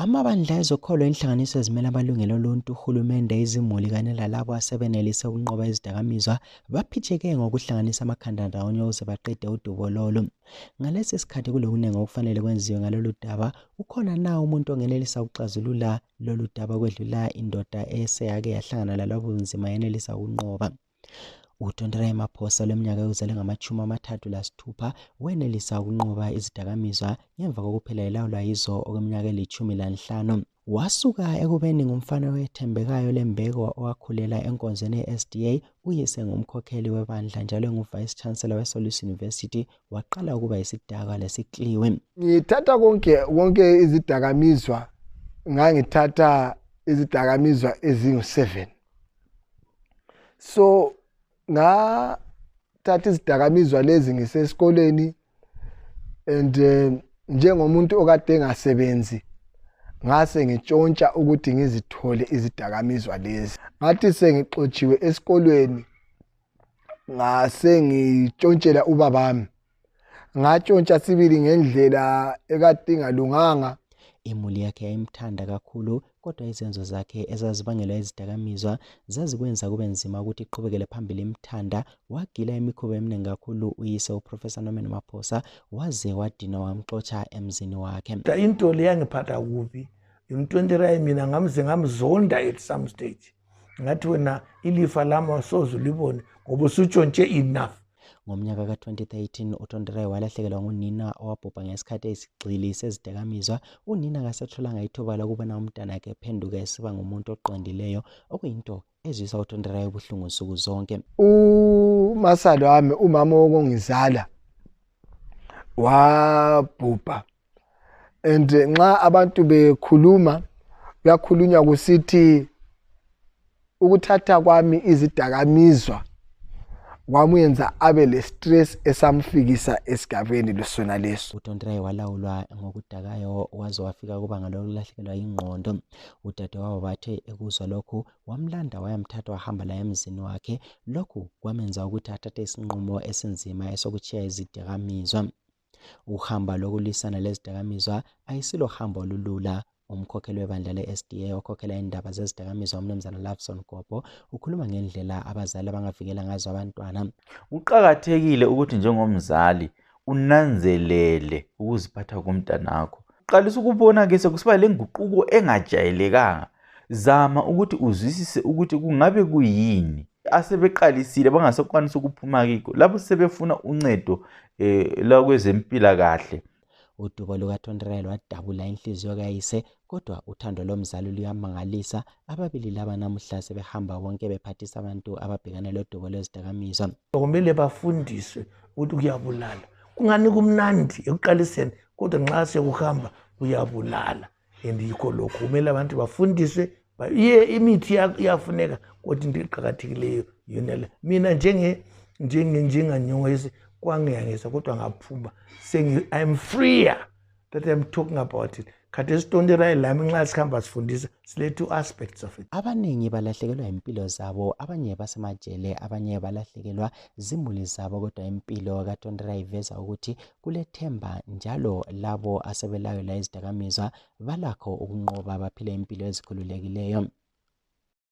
Amabandla ezokholo inhlanganiso ezimele amalungelo oluntu, uhulumende, izimuli kanye lalabo asebenelise ukunqoba izidakamizwa baphitheke ngokuhlanganisa amakhanda ndawonye ukuze baqede udubo lolu. Ngalesi sikhathi kulokunengi okufanele kwenziwe ngalolu daba, ukhona na umuntu ongenelisa ukuxazulula lolu daba kwedlula indoda eseyake yahlangana lalabo bunzima yenelisa ukunqoba? UTonderai Maphosa leminyaka yokuzalwa ngama-36 wenelisa ukunqoba izidakamizwa ngemva kokuphela elawulwa yizo okweminyaka eli-15. Wasuka ekubeni ngumfana owethembekayo lembeko owakhulela enkonzweni ye-SDA, uyise ngumkhokheli webandla njalo engu-Vice Chancellor weSolusi University, waqala ukuba yisidakwa lesikliwi. Ngithatha konke izidakamizwa, ngangithatha izidakamizwa ezingu-7. So ngathatha izidakamizwa lezi ngisesikoleni and njengomuntu okade engasebenzi ngase ngitshontsha ukuthi ngizithole izidakamizwa lezi. Ngathi sengixotshiwe esikolweni ngase ngitshontshela ubabami. Ngatshontsha sibili ngendlela ekade ingalunganga. Imuli yakhe yayimthanda kakhulu, kodwa izenzo zakhe ezazibangela izidakamizwa zazikwenza kube nzima ukuthi iqhubekele phambili imthanda. Wagila imikhuba eminingi kakhulu uyise uProfessor UMnu Maphosa waze wadina wamxotsha emzini wakhe. Into le yangiphatha kubi. UTonderai mina ngamzonda at some stage. Ngathi wena ilifa lami asoze ulibone ngoba usutshontshe enough. Ngomnyaka ka-2013 uTonderai walahlekelwa ngunina owabhubha ngesikhathi esigxili sezidakamizwa. Unina akasetholanga ithuba lokubona umntana wakhe ephenduka esiba ngumuntu oqondileyo, okuyinto ezwisa uTonderai ubuhlungu nsuku zonke. Umasalo wami, umama wokungizala, wabhubha. And nxa abantu bekhuluma kuyakhulunywa kusithi ukuthatha kwami izidakamizwa kwamuyenza abe le stress esamfikisa esigabeni lesona leso. uTonderai walawulwa ngokudakayo waze wafika kubanga lokulahlekelwa ingqondo. Udadewabo bathe ekuzwa lokhu wamlanda wayamthatha wahamba la emzini wakhe. Lokhu kwamenza ukuthi athathe isinqumo esinzima esokutshiya izidakamizwa. Uhamba lokulwisana lezidakamizwa ayisilo hambo olulula. Umkhokheli webandla le-SDA okhokhela indaba zezidakamizwa uMnumzana Loveson Gobo ukhuluma ngendlela abazali abangavikela ngazo abantwana. Kuqakathekile ukuthi njengomzali unanzelele ukuziphatha komntanakho. Qalisa ukubona ke sekusiba lenguquko engajayelekanga. Zama ukuthi uzwisise ukuthi kungabe kuyini asebeqalisile bangasakwanisa ukuphuma kiko lapho sebefuna uncedo la kwezempilakahle. Udubo lukaTonderai lwadabula inhliziyo kayise, kodwa uthando lomzali luyamangalisa. Ababili laba namuhla sebehamba bonke bephathisa abantu ababhekana lodubo lwezidakamizwa. Kumele bafundiswe ukuthi kuyabulala. Kungani kumnandi ekuqaliseni kodwa nxa sekuhamba kuyabulala. And yikho lokho kumele abantu bafundiswe. Imithi iyafuneka kodwa into eqhakathekileyo yona. Mina njenganyongo yesi kwangiyangisa kodwa ngaphuma. Saying I'm freer that I'm talking about it. Khathesi Tonderai lami nxa sikhamba sifundisa sile two aspects of it. Abaningi balahlekelwa impilo zabo, abanye basemajele, abanye balahlekelwa zimuli zabo, kodwa impilo kaTonderai iveza ukuthi kulethemba njalo labo asebelayo la izidakamizwa balakho ukunqoba baphile impilo ezikhululekileyo.